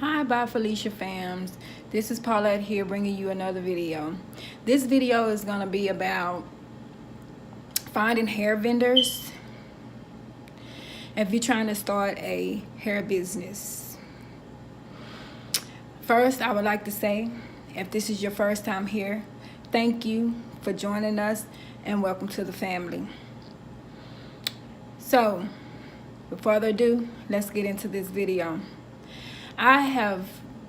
Hi, bye Felisha Fams. This is Paulette here bringing you another video. This video is going to be about finding hair vendors if you're trying to start a hair business. First, I would like to say, if this is your first time here, thank you for joining us and welcome to the family. So, without further ado, let's get into this video. I have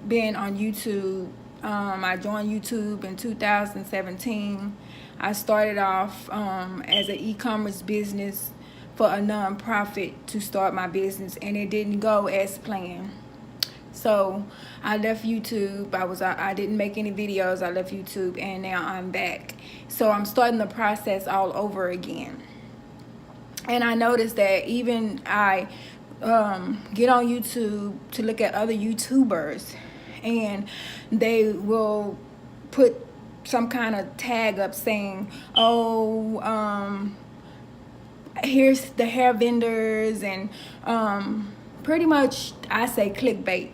been on YouTube. I joined YouTube in 2017. I started off as an e-commerce business for a non-profit to start my business, and it didn't go as planned. So I left YouTube. I didn't make any videos. I left YouTube, and now I'm back. So I'm starting the process all over again. And I noticed that even I get on YouTube to look at other YouTubers, and they will put some kind of tag up saying, oh, here's the hair vendors, and pretty much I say clickbait,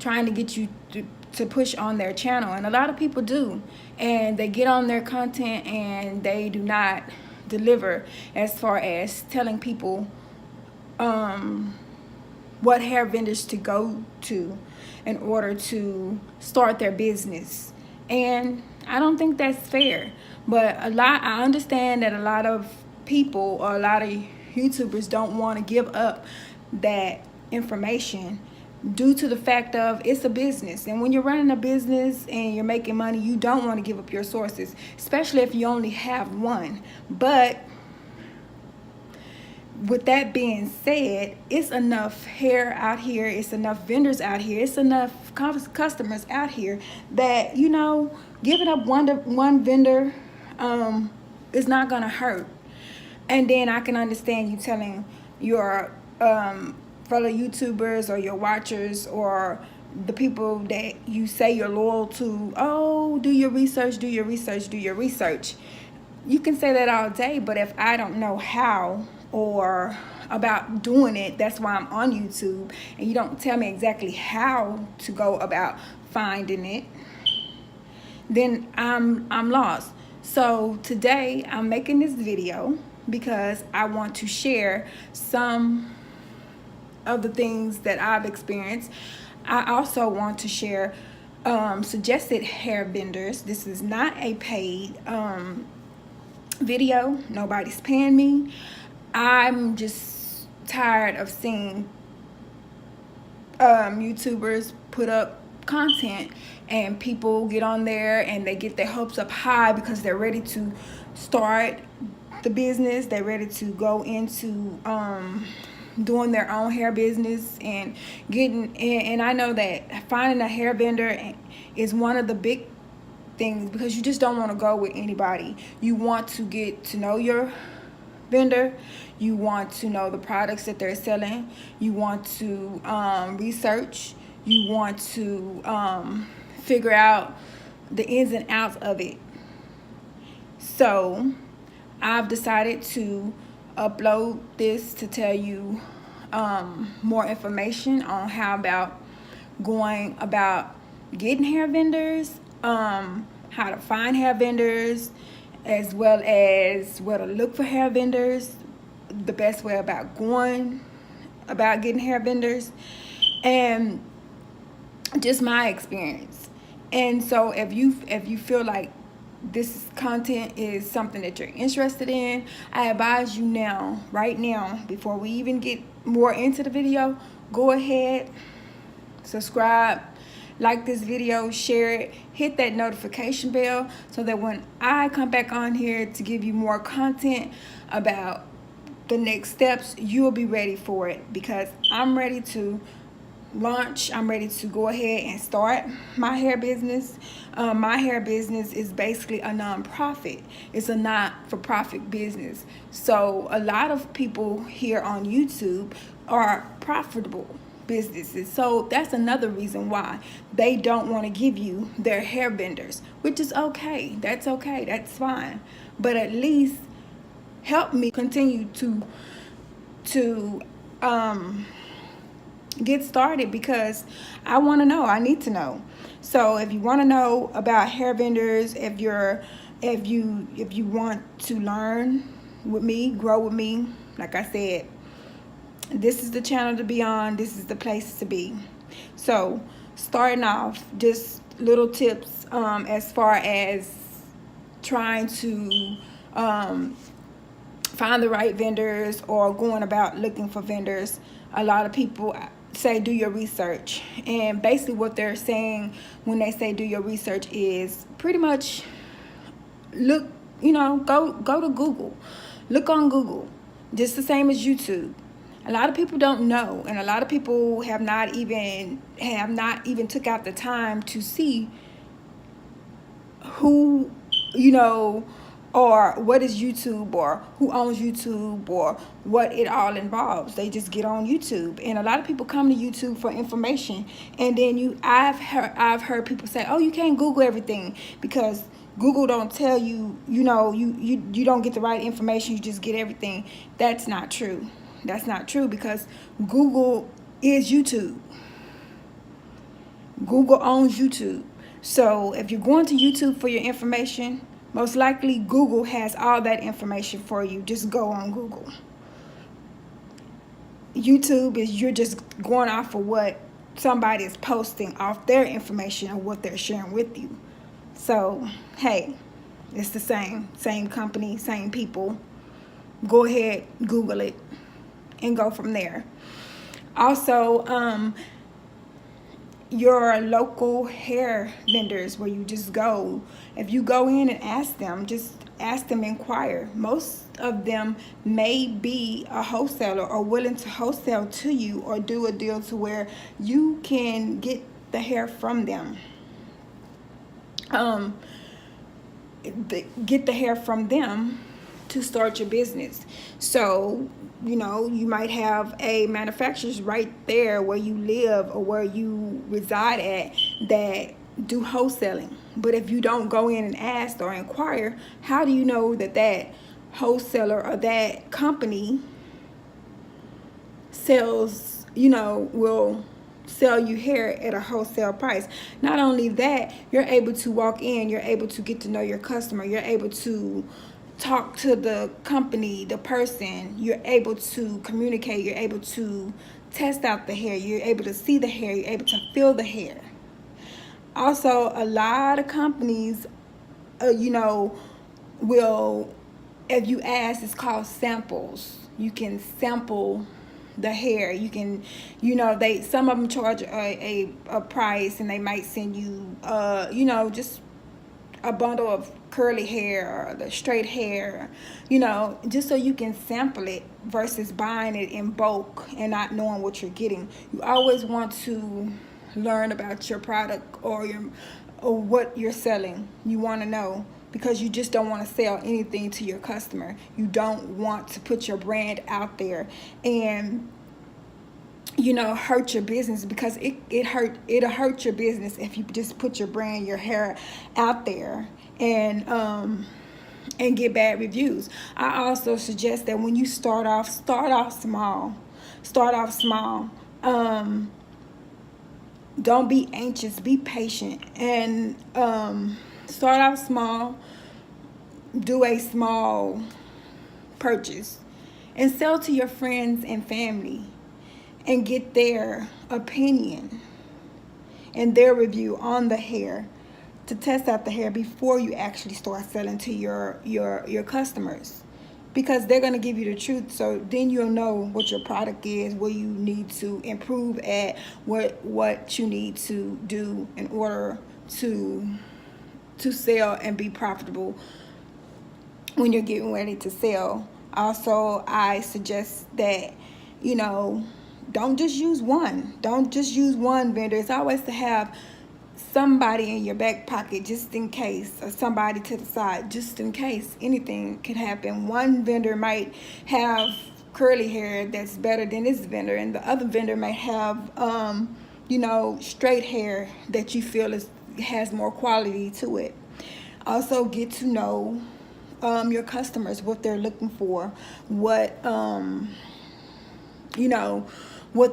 trying to get you to push on their channel. And a lot of people do, and they get on their content and they do not deliver as far as telling people what hair vendors to go to in order to start their business. And I don't think that's fair. But I understand that a lot of people or a lot of YouTubers don't want to give up that information due to the fact of it's a business. And when you're running a business and you're making money, you don't want to give up your sources, especially if you only have one. But with that being said, it's enough hair out here, it's enough vendors out here, it's enough customers out here that, you know, giving up one vendor is not gonna hurt. And then I can understand you telling your fellow YouTubers or your watchers or the people that you say you're loyal to, oh, do your research, do your research, do your research. You can say that all day, but if I don't know how or about doing it, that's why I'm on YouTube, and you don't tell me exactly how to go about finding it, then I'm lost. So today I'm making this video because I want to share some of the things that I've experienced. I also want to share suggested hair vendors. This is not a paid video. Nobody's paying me. I'm just tired of seeing YouTubers put up content and people get on there and they get their hopes up high because they're ready to start the business. They're ready to go into doing their own hair business and getting in. And I know that finding a hair vendor is one of the big things, because you just don't want to go with anybody. You want to get to know your vendor. You want to know the products that they're selling. You want to research. You want to figure out the ins and outs of it. So I've decided to upload this to tell you more information on how about going about getting hair vendors, how to find hair vendors, as well as where to look for hair vendors, the best way about going about getting hair vendors, and just my experience. And so if you feel like this content is something that you're interested in, I advise you now, right now, before we even get more into the video, go ahead, subscribe, like this video, share it, hit that notification bell so that when I come back on here to give you more content about the next steps, you'll be ready for it, because I'm ready to launch. I'm ready to go ahead and start my hair business. My hair business is basically a non-profit. It's a not-for-profit business. So a lot of people here on YouTube are profitable businesses. So that's another reason why they don't want to give you their hair vendors, which is okay. That's okay. That's fine. But at least help me continue to get started, because I want to know. I need to know. So if you want to know about hair vendors, if you want to learn with me, grow with me, like I said, this is the channel to be on. This is the place to be. So starting off, just little tips as far as trying to find the right vendors or going about looking for vendors. A lot of people say do your research, and basically what they're saying when they say do your research is pretty much look, go to Google, look on Google, just the same as YouTube. A lot of people don't know, and a lot of people have not even took out the time to see who, or what is YouTube, or who owns YouTube, or what it all involves. They just get on YouTube, and a lot of people come to YouTube for information, and then I've heard people say, oh, you can't Google everything because Google don't tell you, you don't get the right information, you just get everything. That's not true. That's not true, because Google is YouTube. Google owns YouTube. So if you're going to YouTube for your information, most likely Google has all that information for you. Just go on Google. YouTube is, you're just going off of what somebody is posting off their information or what they're sharing with you. So, hey, it's the same company, same people. Go ahead, Google it, and go from there. Also, your local hair vendors, where you just go, if you go in and ask them, just ask them, inquire. Most of them may be a wholesaler or willing to wholesale to you, or do a deal to where you can get the hair from them. Get the hair from them to start your business. So you might have a manufacturers right there where you live or where you reside at that do wholesaling. But if you don't go in and ask or inquire, how do you know that wholesaler or that company sells, will sell you hair at a wholesale price? Not only that, you're able to walk in, you're able to get to know your customer, you're able to talk to the company, the person, you're able to communicate, you're able to test out the hair, you're able to see the hair, you're able to feel the hair. Also, a lot of companies, will, if you ask, it's called samples. You can sample the hair. You can, some of them charge a price, and they might send you, just a bundle of curly hair or the straight hair, just so you can sample it versus buying it in bulk and not knowing what you're getting. You always want to learn about your product or what you're selling. You want to know, because you just don't want to sell anything to your customer. You don't want to put your brand out there and hurt your business, because it'll hurt your business if you just put your brand, your hair out there and get bad reviews. I also suggest that when you start off small. Don't be anxious, be patient, and start off small. Do a small purchase and sell to your friends and family, and get their opinion and their review on the hair, to test out the hair before you actually start selling to your customers, because they're going to give you the truth. So then you'll know what your product is, where you need to improve at, what you need to do in order to sell and be profitable when you're getting ready to sell. Also, I suggest that don't just use one. Don't just use one vendor. It's always to have somebody in your back pocket just in case, or somebody to the side just in case anything could happen. One vendor might have curly hair that's better than this vendor, and the other vendor may have straight hair that you feel has more quality to it. Also, get to know your customers, what they're looking for, what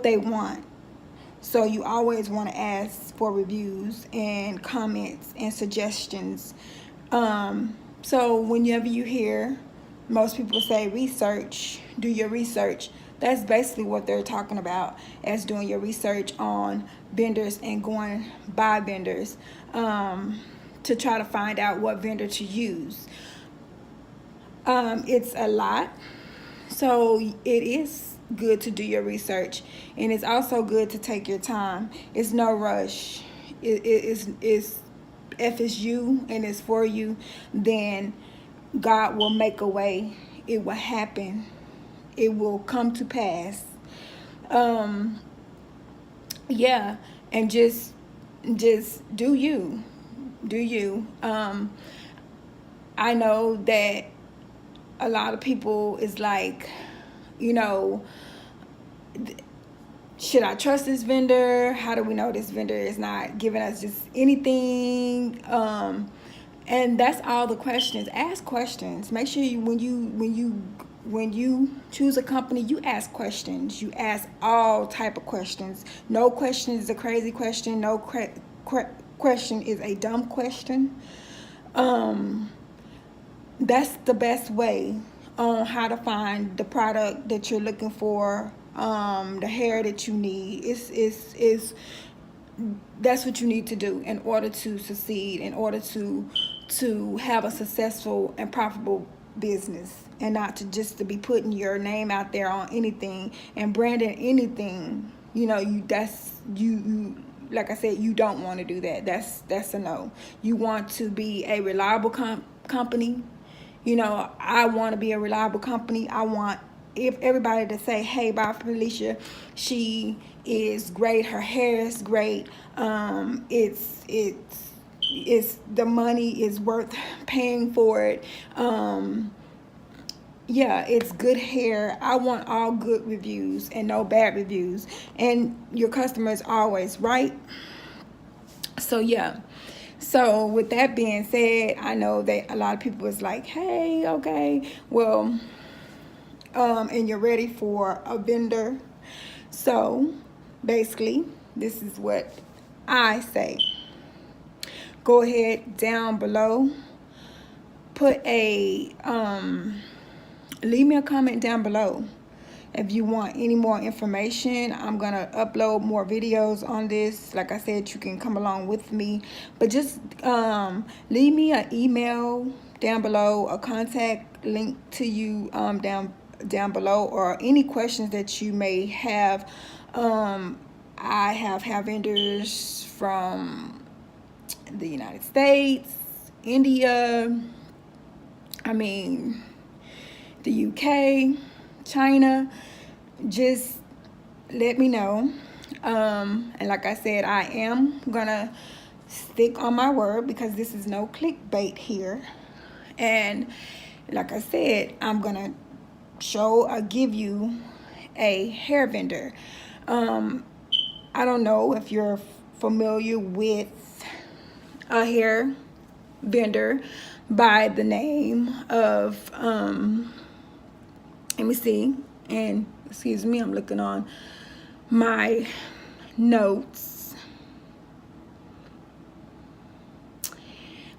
they want. So you always want to ask for reviews and comments and suggestions. So whenever you hear most people say research, do your research. That's basically what they're talking about, as doing your research on vendors and going by vendors, to try to find out what vendor to use. It's a lot, so it is good to do your research, and it's also good to take your time. It's no rush. It's if it's you and it's for you, then God will make a way. It will happen. It will come to pass. Yeah, and just do you. Do you. I know that a lot of people is like, you know, should I trust this vendor? How do we know this vendor is not giving us just anything? And that's all the questions. Ask questions. Make sure when you choose a company, you ask questions. You ask all type of questions. No question is a crazy question. No question is a dumb question. That's the best way on how to find the product that you're looking for, the hair that you need. That's what you need to do in order to succeed, in order to have a successful and profitable business, and not to just to be putting your name out there on anything and branding anything. You know, you like I said, you don't want to do that. That's a no. You want to be a reliable company. You know, I want to be a reliable company. I want everybody to say, hey, by Felisha, she is great. Her hair is great. It's the money is worth paying for it. Yeah, it's good hair. I want all good reviews and no bad reviews. And your customer is always right. So yeah. So with that being said, I know that a lot of people is like, hey, okay, well, and you're ready for a vendor. So basically, this is what I say. Go ahead down below, leave me a comment down below. If you want any more information, I'm going to upload more videos on this. Like I said, you can come along with me. But just leave me an email down below, a contact link to you down below, or any questions that you may have. I have vendors from the United States, India, the UK, China. Just let me know. And like I said, I am gonna stick on my word, because this is no clickbait here. And like I said, I'm gonna give you a hair vendor. I don't know if you're familiar with a hair vendor by the name of let me see, and excuse me, I'm looking on my notes.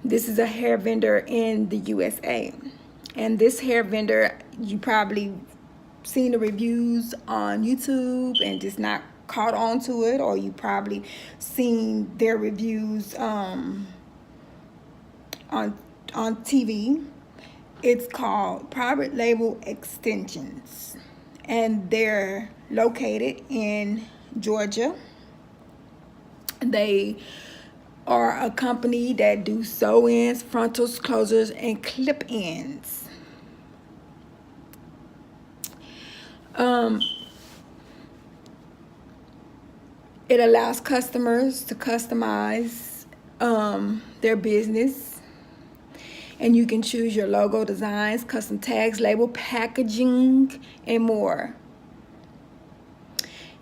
This is a hair vendor in the USA, and this hair vendor, you probably seen the reviews on YouTube and just not caught on to it, or you probably seen their reviews on TV. It's called Private Label Extensions, and they're located in Georgia. They are a company that do sew-ins, frontals, closures, and clip-ins. It allows customers to customize their business. And you can choose your logo designs, custom tags, label, packaging, and more.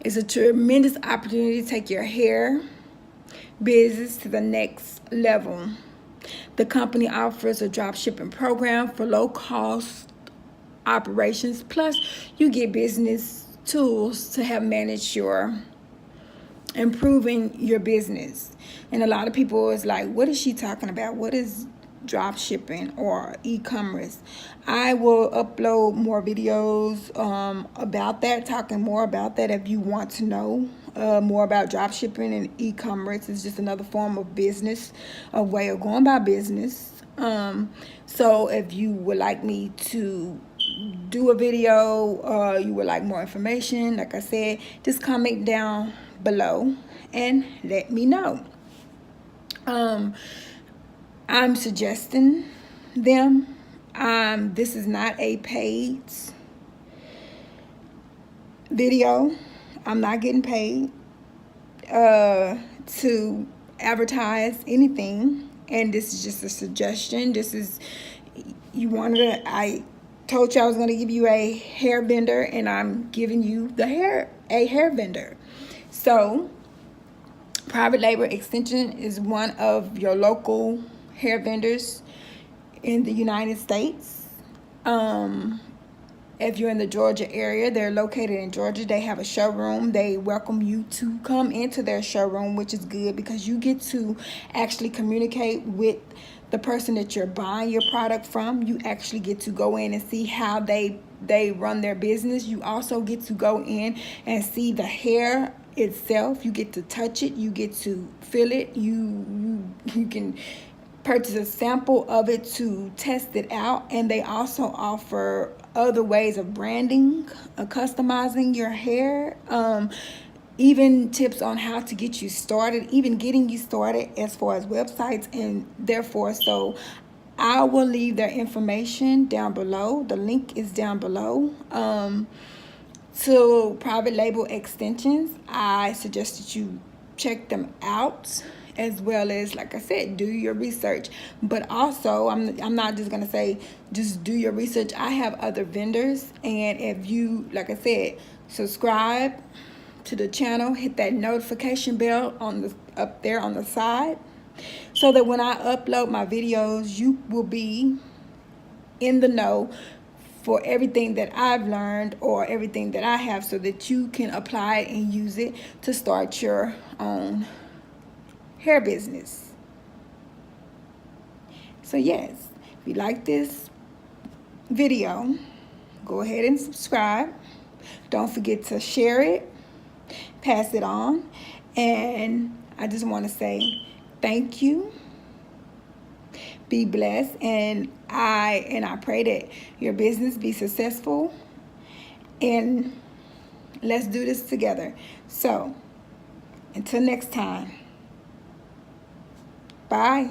It's a tremendous opportunity to take your hair business to the next level. The company offers a drop shipping program for low cost operations. Plus, you get business tools to help manage your improving your business. And a lot of people is like, what is she talking about? What is drop shipping or e-commerce? I will upload more videos about that, talking more about that. If you want to know more about drop shipping and e-commerce, it's just another form of business, a way of going about business. So if you would like me to do a video, you would like more information, like I said, just comment down below and let me know. I'm suggesting them. This is not a paid video. I'm not getting paid to advertise anything, and this is just a suggestion. This is, I told you I was going to give you a hair vendor, and I'm giving you a hair vendor. So private label extension is one of your local hair vendors in the United States. If you're in the Georgia area, they're located in Georgia. They have a showroom. They welcome you to come into their showroom, which is good because you get to actually communicate with the person that you're buying your product from. You actually get to go in and see how they run their business. You also get to go in and see the hair itself. You get to touch it. You get to feel it. You can purchase a sample of it to test it out. And they also offer other ways of branding, customizing your hair, even tips on how to get you started, even getting you started as far as websites. And therefore, so I will leave their information down below. The link is down below. To private label extensions, I suggest that you check them out, as well as, like I said, do your research. But also, I'm not just gonna say just do your research. I have other vendors, and if you, like I said, subscribe to the channel, hit that notification bell up there on the side, so that when I upload my videos, you will be in the know for everything that I've learned or everything that I have, so that you can apply and use it to start your own hair business. So yes, if you like this video, go ahead and subscribe. Don't forget to share it, pass it on, and I just want to say thank you. Be blessed, and I pray that your business be successful, and let's do this together. So until next time, bye.